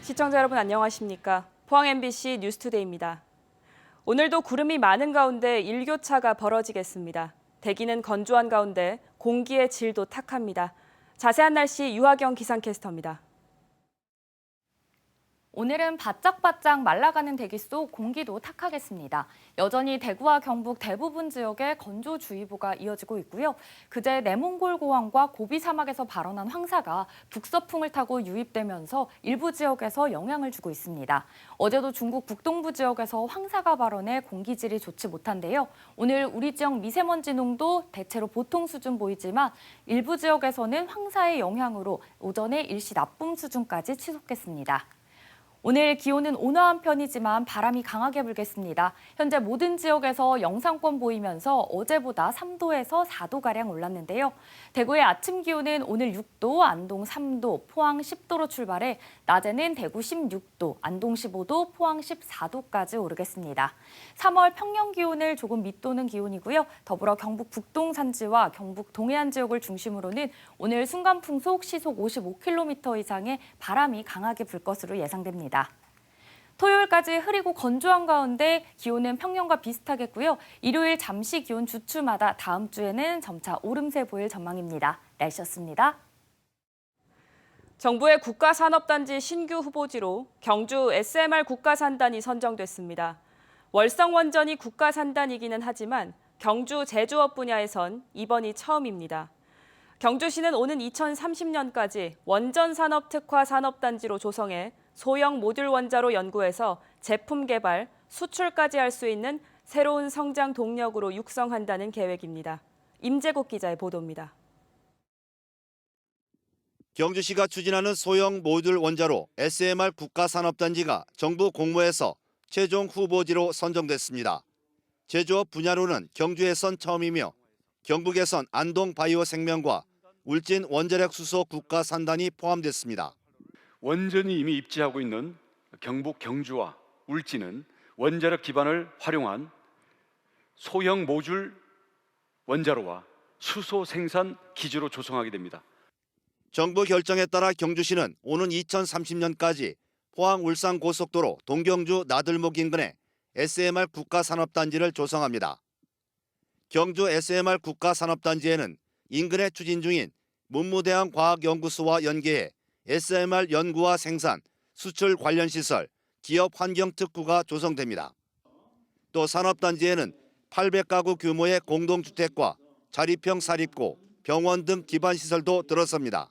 시청자 여러분 안녕하십니까? 포항 MBC 뉴스투데이입니다. 오늘도 구름이 많은 가운데 일교차가 벌어지겠습니다. 대기는 건조한 가운데 공기의 질도 탁합니다. 자세한 날씨 유하경 기상캐스터입니다. 오늘은 바짝바짝 말라가는 대기 속 공기도 탁하겠습니다. 여전히 대구와 경북 대부분 지역에 건조주의보가 이어지고 있고요. 그제 내몽골 고원과 고비 사막에서 발원한 황사가 북서풍을 타고 유입되면서 일부 지역에서 영향을 주고 있습니다. 어제도 중국 북동부 지역에서 황사가 발원해 공기질이 좋지 못한데요. 오늘 우리 지역 미세먼지 농도 대체로 보통 수준 보이지만 일부 지역에서는 황사의 영향으로 오전에 일시 나쁨 수준까지 치솟겠습니다. 오늘 기온은 온화한 편이지만 바람이 강하게 불겠습니다. 현재 모든 지역에서 영상권 보이면서 어제보다 3도에서 4도가량 올랐는데요. 대구의 아침 기온은 오늘 6도, 안동 3도, 포항 10도로 출발해 낮에는 대구 16도, 안동 15도, 포항 14도까지 오르겠습니다. 3월 평년 기온을 조금 밑도는 기온이고요. 더불어 경북 북동 산지와 경북 동해안 지역을 중심으로는 오늘 순간 풍속 시속 55km 이상의 바람이 강하게 불 것으로 예상됩니다. 토요일까지 흐리고 건조한 가운데 기온은 평년과 비슷하겠고요. 일요일 잠시 기온 주춤하다 다음 주에는 점차 오름세 보일 전망입니다. 날씨였습니다. 정부의 국가산업단지 신규 후보지로 경주 SMR 국가산단이 선정됐습니다. 월성원전이 국가산단이기는 하지만 경주 제조업 분야에선 이번이 처음입니다. 경주시는 오는 2030년까지 원전산업특화산업단지로 조성해 소형 모듈 원자로 연구해서 제품 개발, 수출까지 할 수 있는 새로운 성장 동력으로 육성한다는 계획입니다. 임재국 기자의 보도입니다. 경주시가 추진하는 소형 모듈 원자로 SMR 국가산업단지가 정부 공모에서 최종 후보지로 선정됐습니다. 제조업 분야로는 경주에선 처음이며 경북에선 안동 바이오생명과 울진 원자력 수소 국가산단이 포함됐습니다. 원전이 이미 입지하고 있는 경북 경주와 울진은 원자력 기반을 활용한 소형 모듈 원자로와 수소 생산 기지로 조성하게 됩니다. 정부 결정에 따라 경주시는 오는 2030년까지 포항 울산 고속도로 동경주 나들목 인근에 SMR 국가산업단지를 조성합니다. 경주 SMR 국가산업단지에는 인근에 추진 중인 문무대학 과학연구소와 연계해 SMR 연구와 생산, 수출 관련 시설, 기업 환경 특구가 조성됩니다. 또 산업단지에는 800가구 규모의 공동주택과 자립형 사립고, 병원 등 기반시설도 들어섭니다.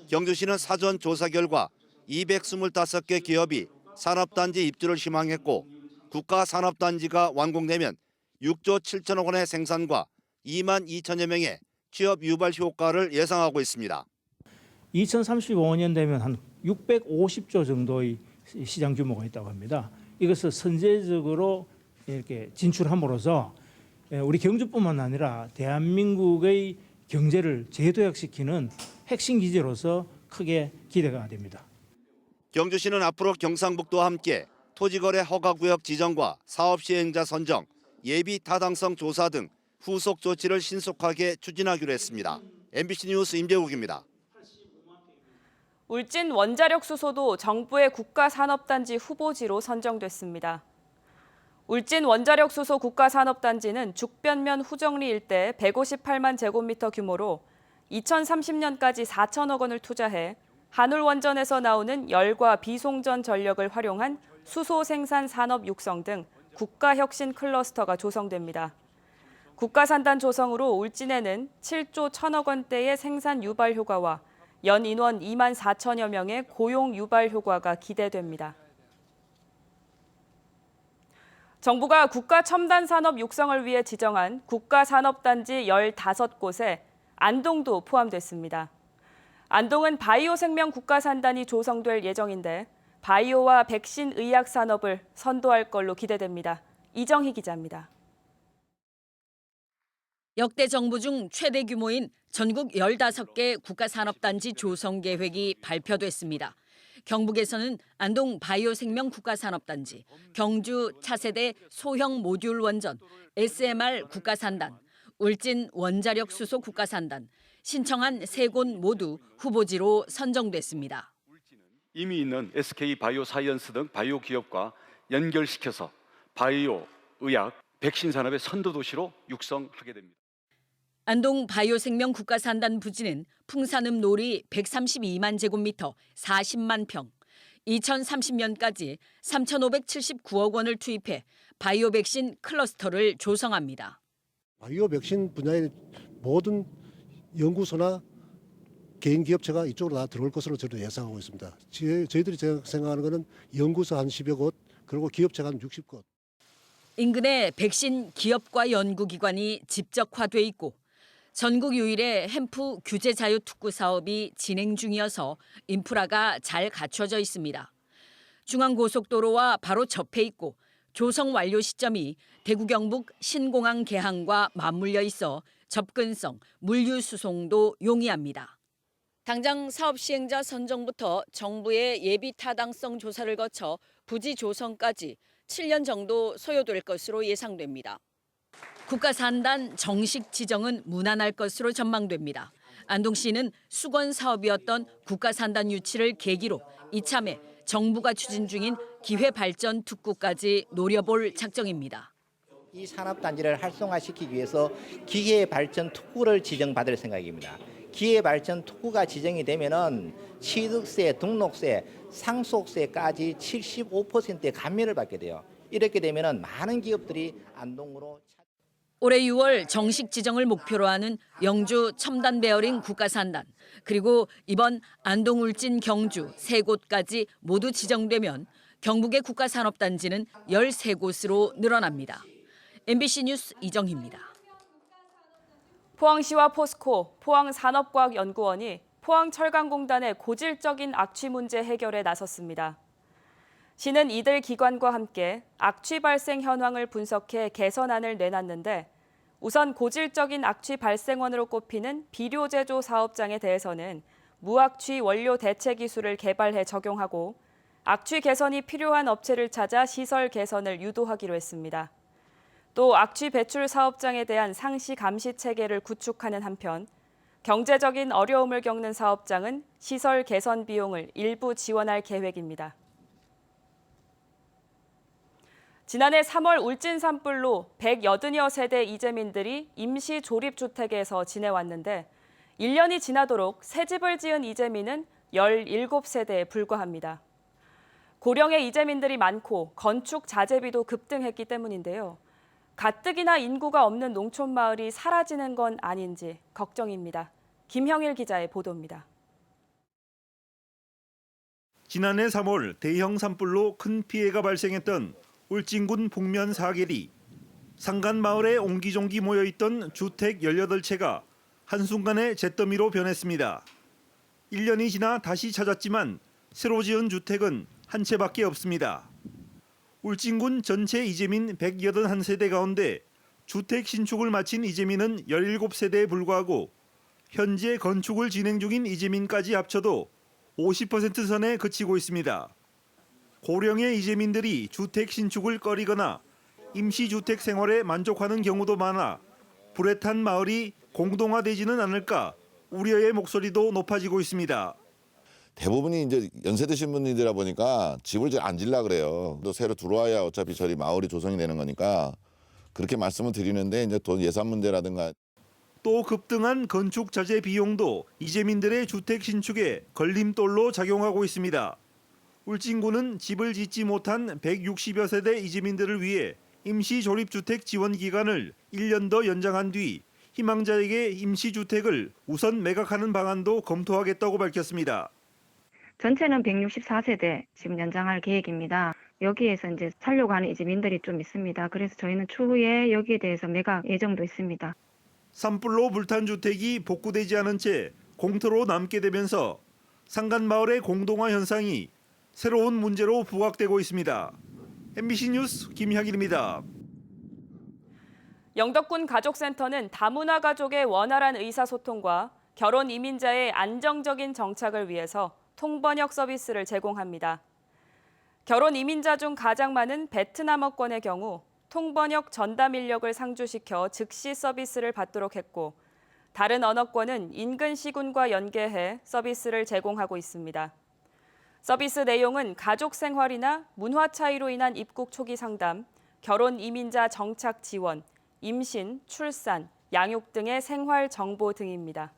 경주시는 사전 조사 결과 225개 기업이 산업단지 입주를 희망했고 국가산업단지가 완공되면 6조 7천억 원의 생산과 2만 2천여 명의 취업 유발 효과를 예상하고 있습니다. 2035년 되면 한 650조 정도의 시장 규모가 있다고 합니다. 이것을 선제적으로 이렇게 진출함으로써 우리 경주뿐만 아니라 대한민국의 경제를 재도약시키는 핵심 기지로서 크게 기대가 됩니다. 경주시는 앞으로 경상북도와 함께 토지거래 허가구역 지정과 사업시행자 선정, 예비 타당성 조사 등 후속 조치를 신속하게 추진하기로 했습니다. MBC 뉴스 임재국입니다. 울진 원자력 수소도 정부의 국가산업단지 후보지로 선정됐습니다. 울진 원자력 수소 국가산업단지는 죽변면 후정리 일대 158만 제곱미터 규모로 2030년까지 4천억 원을 투자해 한울원전에서 나오는 열과 비송전 전력을 활용한 수소 생산 산업 육성 등 국가혁신 클러스터가 조성됩니다. 국가산단 조성으로 울진에는 7조 1천억 원대의 생산 유발 효과와 연 인원 2만 4천여 명의 고용 유발 효과가 기대됩니다. 정부가 국가첨단산업 육성을 위해 지정한 국가산업단지 15곳에 안동도 포함됐습니다. 안동은 바이오 생명 국가산단이 조성될 예정인데 바이오와 백신 의약 산업을 선도할 걸로 기대됩니다. 이정희 기자입니다. 역대 정부 중 최대 규모인 전국 15개 국가산업단지 조성 계획이 발표됐습니다. 경북에서는 안동 바이오생명 국가산업단지, 경주 차세대 소형 모듈 원전, SMR 국가산단, 울진 원자력 수소 국가산단, 신청한 세 곳 모두 후보지로 선정됐습니다. 이미 있는 SK 바이오사이언스 등 바이오 기업과 연결시켜서 바이오, 의학, 백신 산업의 선도 도시로 육성하게 됩니다. 안동 바이오생명 국가산단 부지는 풍산음 놀이 132만 제곱미터 40만 평, 2030년까지 3,579억 원을 투입해 바이오 백신 클러스터를 조성합니다. 바이오 백신 분야의 모든 연구소나 개인 기업체가 이쪽으로 다 들어올 것으로 저도 예상하고 있습니다. 저희들이 생각하는 것은 연구소 한 10여 곳, 그리고 기업체가 한 60곳. 인근에 백신 기업과 연구기관이 집적화돼 있고 전국 유일의 햄프 규제 자유 특구 사업이 진행 중이어서 인프라가 잘 갖춰져 있습니다. 중앙고속도로와 바로 접해 있고 조성 완료 시점이 대구 경북 신공항 개항과 맞물려 있어 접근성, 물류 수송도 용이합니다. 당장 사업 시행자 선정부터 정부의 예비 타당성 조사를 거쳐 부지 조성까지 7년 정도 소요될 것으로 예상됩니다. 국가산단 정식 지정은 무난할 것으로 전망됩니다. 안동시는 수건 사업이었던 국가산단 유치를 계기로 이참에 정부가 추진 중인 기회발전 특구까지 노려볼 작정입니다. 이 산업단지를 활성화시키기 위해서 기회발전 특구를 지정받을 생각입니다. 기회발전 특구가 지정이 되면은 취득세, 등록세, 상속세까지 75%의 감면을 받게 돼요. 이렇게 되면은 많은 기업들이 안동으로 올해 6월 정식 지정을 목표로 하는 영주 첨단 베어링 국가산단, 그리고 이번 안동, 울진, 경주 3곳까지 모두 지정되면 경북의 국가산업단지는 13곳으로 늘어납니다. MBC 뉴스 이정희입니다. 포항시와 포스코, 포항산업과학연구원이 포항철강공단의 고질적인 악취 문제 해결에 나섰습니다. 시는 이들 기관과 함께 악취 발생 현황을 분석해 개선안을 내놨는데 우선 고질적인 악취 발생원으로 꼽히는 비료 제조 사업장에 대해서는 무악취 원료 대체 기술을 개발해 적용하고 악취 개선이 필요한 업체를 찾아 시설 개선을 유도하기로 했습니다. 또 악취 배출 사업장에 대한 상시 감시 체계를 구축하는 한편 경제적인 어려움을 겪는 사업장은 시설 개선 비용을 일부 지원할 계획입니다. 지난해 3월 울진 산불로 180여 세대 이재민들이 임시 조립주택에서 지내왔는데 1년이 지나도록 새 집을 지은 이재민은 17세대에 불과합니다. 고령의 이재민들이 많고 건축 자재비도 급등했기 때문인데요. 가뜩이나 인구가 없는 농촌 마을이 사라지는 건 아닌지 걱정입니다. 김형일 기자의 보도입니다. 지난해 3월 대형 산불로 큰 피해가 발생했던 울진군 북면 사계리. 상간 마을에 옹기종기 모여있던 주택 18채가 한순간에 잿더미로 변했습니다. 1년이 지나 다시 찾았지만 새로 지은 주택은 한 채밖에 없습니다. 울진군 전체 이재민 181세대 가운데 주택 신축을 마친 이재민은 17세대에 불과하고 현재 건축을 진행 중인 이재민까지 합쳐도 50% 선에 그치고 있습니다. 고령의 이재민들이 주택 신축을 꺼리거나 임시주택 생활에 만족하는 경우도 많아 불에 탄 마을이 공동화되지는 않을까 우려의 목소리도 높아지고 있습니다. 대부분이 이제 연세 드신 분들이라 보니까 집을 안 질라 그래요. 또 새로 들어와야 어차피 저리 마을이 조성이 되는 거니까 그렇게 말씀을 드리는데 이제 돈 예산 문제라든가 또 급등한 건축 자재 비용도 이재민들의 주택 신축에 걸림돌로 작용하고 있습니다. 울진군은 집을 짓지 못한 160여 세대 이재민들을 위해 임시조립주택 지원 기간을 1년 더 연장한 뒤 희망자에게 임시주택을 우선 매각하는 방안도 검토하겠다고 밝혔습니다. 전체는 164세대 지금 연장할 계획입니다. 여기에서 이제 살려고 하는 이재민들이 좀 있습니다. 그래서 저희는 추후에 여기에 대해서 매각 예정도 있습니다. 산불로 불탄 주택이 복구되지 않은 채 공터로 남게 되면서 상간마을의 공동화 현상이 새로운 문제로 부각되고 있습니다. MBC 뉴스 김향일입니다. 영덕군 가족센터는 다문화 가족의 원활한 의사소통과 결혼 이민자의 안정적인 정착을 위해서 통번역 서비스를 제공합니다. 결혼 이민자 중 가장 많은 베트남어권의 경우 통번역 전담 인력을 상주시켜 즉시 서비스를 받도록 했고 다른 언어권은 인근 시군과 연계해 서비스를 제공하고 있습니다. 서비스 내용은 가족 생활이나 문화 차이로 인한 입국 초기 상담, 결혼 이민자 정착 지원, 임신, 출산, 양육 등의 생활 정보 등입니다.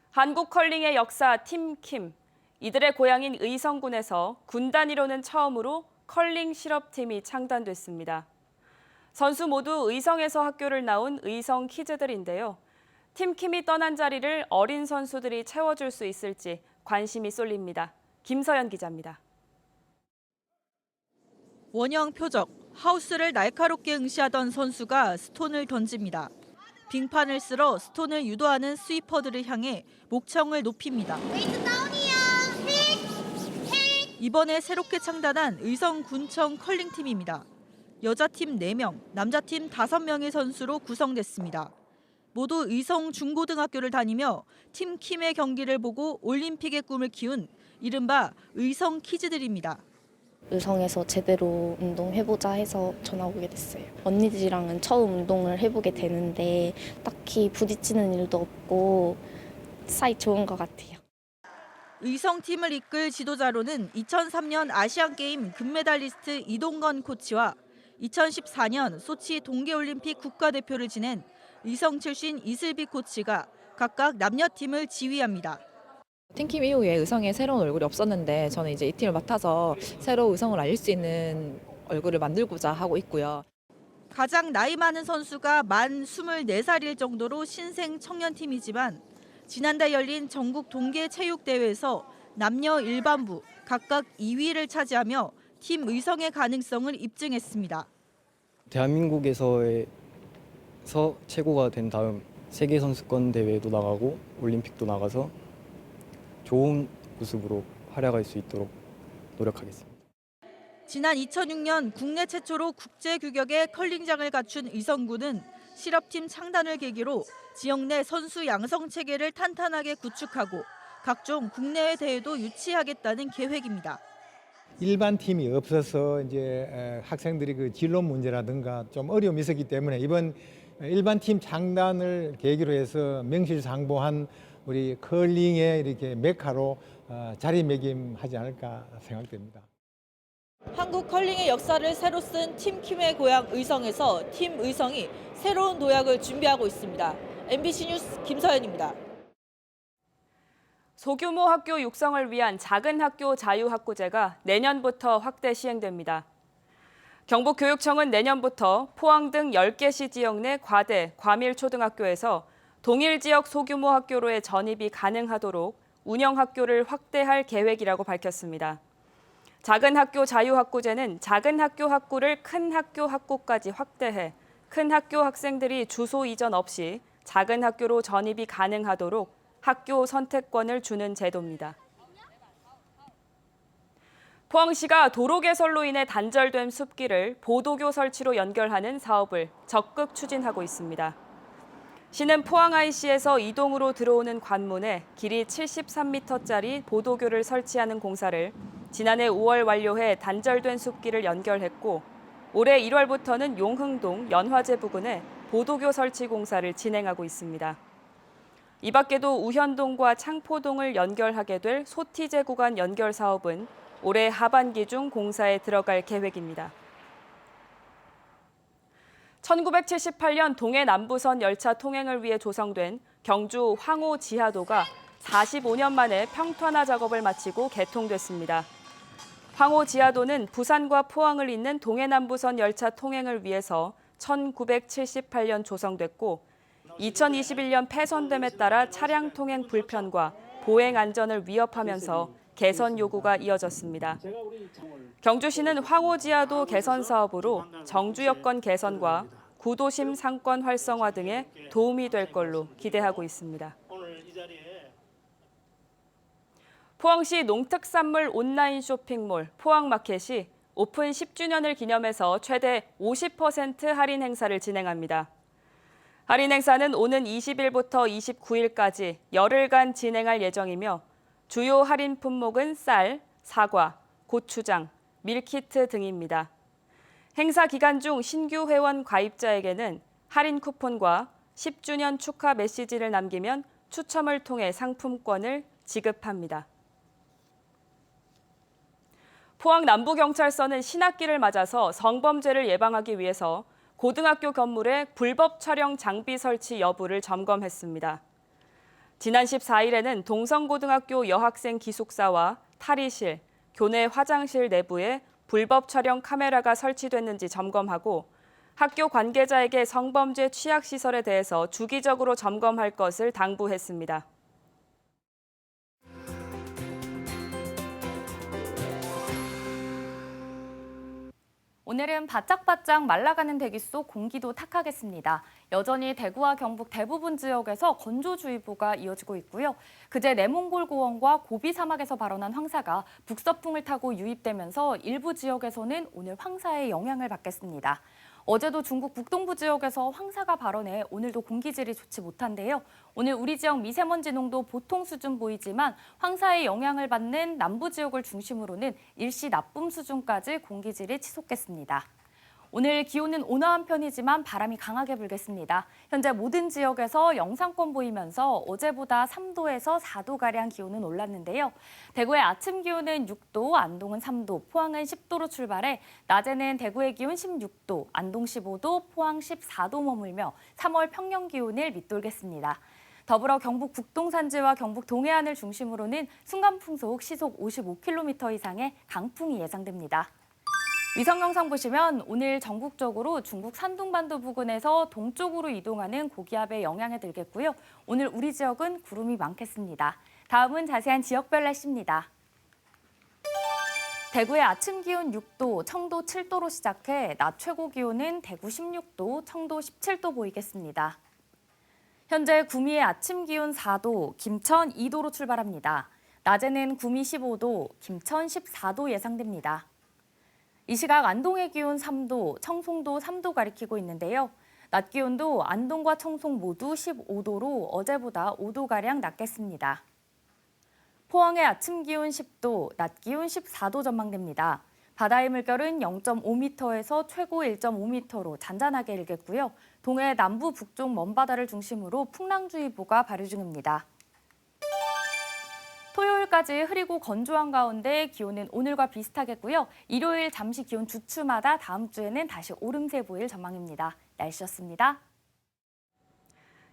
한국 컬링의 역사 팀킴. 이들의 고향인 의성군에서 군 단위로는 처음으로 컬링 실업팀이 창단됐습니다. 선수 모두 의성에서 학교를 나온 의성 키즈들인데요. 팀킴이 떠난 자리를 어린 선수들이 채워줄 수 있을지 관심이 쏠립니다. 김서연 기자입니다. 원형 표적, 하우스를 날카롭게 응시하던 선수가 스톤을 던집니다. 빙판을 쓸어 스톤을 유도하는 스위퍼들을 향해 목청을 높입니다. 이번에 새롭게 창단한 의성군청 컬링팀입니다. 여자팀 4명, 남자팀 5명의 선수로 구성됐습니다. 모두 의성 중고등학교를 다니며 팀킴의 경기를 보고 올림픽의 꿈을 키운 이른바 의성 키즈들입니다. 의성에서 제대로 운동해보자 해서 전화 오게 됐어요. 언니들이랑은 처음 운동을 해보게 되는데 딱히 부딪히는 일도 없고 사이 좋은 것 같아요. 의성팀을 이끌 지도자로는 2003년 아시안게임 금메달리스트 이동건 코치와 2014년 소치 동계올림픽 국가대표를 지낸 의성 출신 이슬비 코치가 각각 남녀팀을 지휘합니다. 팀킴 이후에 의성에 새로운 얼굴이 없었는데 저는 이제 이 팀을 맡아서 새로 의성을 알릴 수 있는 얼굴을 만들고자 하고 있고요. 가장 나이 많은 선수가 만 24살일 정도로 신생 청년팀이지만 지난달 열린 전국 동계체육대회에서 남녀 일반부 각각 2위를 차지하며 팀 의성의 가능성을 입증했습니다. 대한민국에서 최고가 된 다음 세계선수권 대회도 나가고 올림픽도 나가서 좋은 모습으로 활약할 수 있도록 노력하겠습니다. 지난 2006년 국내 최초로 국제 규격의 컬링장을 갖춘 의성군은 실업팀 창단을 계기로 지역 내 선수 양성 체계를 탄탄하게 구축하고 각종 국내외 대회도 유치하겠다는 계획입니다. 일반 팀이 없어서 이제 학생들이 그 진로 문제라든가 좀 어려움이 있었기 때문에 이번 일반 팀 창단을 계기로 해서 명실상부한 우리 컬링의 이렇게 메카로 자리매김하지 않을까 생각됩니다. 한국 컬링의 역사를 새로 쓴 팀킴의 고향 의성에서 팀 의성이 새로운 도약을 준비하고 있습니다. MBC 뉴스 김서연입니다. 소규모 학교 육성을 위한 작은 학교 자유학구제가 내년부터 확대 시행됩니다. 경북교육청은 내년부터 포항 등 10개시 지역 내 과대, 과밀초등학교에서 동일 지역 소규모 학교로의 전입이 가능하도록 운영학교를 확대할 계획이라고 밝혔습니다. 작은 학교 자유학구제는 작은 학교 학구를 큰 학교 학구까지 확대해 큰 학교 학생들이 주소 이전 없이 작은 학교로 전입이 가능하도록 학교 선택권을 주는 제도입니다. 포항시가 도로 개설로 인해 단절된 숲길을 보도교 설치로 연결하는 사업을 적극 추진하고 있습니다. 시는 포항 IC에서 이동으로 들어오는 관문에 길이 73m짜리 보도교를 설치하는 공사를 지난해 5월 완료해 단절된 숲길을 연결했고 올해 1월부터는 용흥동 연화제 부근에 보도교 설치 공사를 진행하고 있습니다. 이 밖에도 우현동과 창포동을 연결하게 될 소티제 구간 연결 사업은 올해 하반기 중 공사에 들어갈 계획입니다. 1978년 동해 남부선 열차 통행을 위해 조성된 경주 황호 지하도가 45년 만에 평탄화 작업을 마치고 개통됐습니다. 황호 지하도는 부산과 포항을 잇는 동해 남부선 열차 통행을 위해서 1978년 조성됐고 2021년 폐선됨에 따라 차량 통행 불편과 보행 안전을 위협하면서 개선 요구가 이어졌습니다. 경주시는 황호지하도 개선 사업으로 정주 여건 개선과 구도심 상권 활성화 등에 도움이 될 걸로 기대하고 있습니다. 포항시 농특산물 온라인 쇼핑몰 포항마켓이 오픈 10주년을 기념해서 최대 50% 할인 행사를 진행합니다. 할인 행사는 오는 20일부터 29일까지 열흘간 진행할 예정이며 주요 할인 품목은 쌀, 사과, 고추장, 밀키트 등입니다. 행사 기간 중 신규 회원 가입자에게는 할인 쿠폰과 10주년 축하 메시지를 남기면 추첨을 통해 상품권을 지급합니다. 포항 남부경찰서는 신학기를 맞아서 성범죄를 예방하기 위해서 고등학교 건물에 불법 촬영 장비 설치 여부를 점검했습니다. 지난 14일에는 동성고등학교 여학생 기숙사와 탈의실, 교내 화장실 내부에 불법 촬영 카메라가 설치됐는지 점검하고 학교 관계자에게 성범죄 취약시설에 대해서 주기적으로 점검할 것을 당부했습니다. 오늘은 바짝바짝 말라가는 대기 속 공기도 탁하겠습니다. 여전히 대구와 경북 대부분 지역에서 건조주의보가 이어지고 있고요. 그제 내몽골 고원과 고비 사막에서 발원한 황사가 북서풍을 타고 유입되면서 일부 지역에서는 오늘 황사의 영향을 받겠습니다. 어제도 중국 북동부 지역에서 황사가 발원해 오늘도 공기질이 좋지 못한데요. 오늘 우리 지역 미세먼지 농도 보통 수준 보이지만 황사의 영향을 받는 남부 지역을 중심으로는 일시 나쁨 수준까지 공기질이 치솟겠습니다. 오늘 기온은 온화한 편이지만 바람이 강하게 불겠습니다. 현재 모든 지역에서 영상권 보이면서 어제보다 3도에서 4도가량 기온은 올랐는데요. 대구의 아침 기온은 6도, 안동은 3도, 포항은 10도로 출발해 낮에는 대구의 기온 16도, 안동 15도, 포항 14도 머물며 3월 평년 기온을 밑돌겠습니다. 더불어 경북 북동산지와 경북 동해안을 중심으로는 순간풍속 시속 55km 이상의 강풍이 예상됩니다. 위성 영상 보시면 오늘 전국적으로 중국 산둥반도 부근에서 동쪽으로 이동하는 고기압의 영향에 들겠고요. 오늘 우리 지역은 구름이 많겠습니다. 다음은 자세한 지역별 날씨입니다. 대구의 아침 기온 6도, 청도 7도로 시작해 낮 최고 기온은 대구 16도, 청도 17도 보이겠습니다. 현재 구미의 아침 기온 4도, 김천 2도로 출발합니다. 낮에는 구미 15도, 김천 14도 예상됩니다. 이 시각 안동의 기온 3도, 청송도 3도 가리키고 있는데요. 낮 기온도 안동과 청송 모두 15도로 어제보다 5도가량 낮겠습니다. 포항의 아침 기온 10도, 낮 기온 14도 전망됩니다. 바다의 물결은 0.5m에서 최고 1.5m로 잔잔하게 일겠고요. 동해 남부 북쪽 먼바다를 중심으로 풍랑주의보가 발효 중입니다. 토요일까지 흐리고 건조한 가운데 기온은 오늘과 비슷하겠고요. 일요일 잠시 기온 주춤하다 다음 주에는 다시 오름세 보일 전망입니다. 날씨였습니다.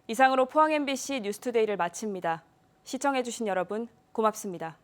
이상으로 포항 MBC 뉴스투데이를 마칩니다. 시청해주신 여러분 고맙습니다.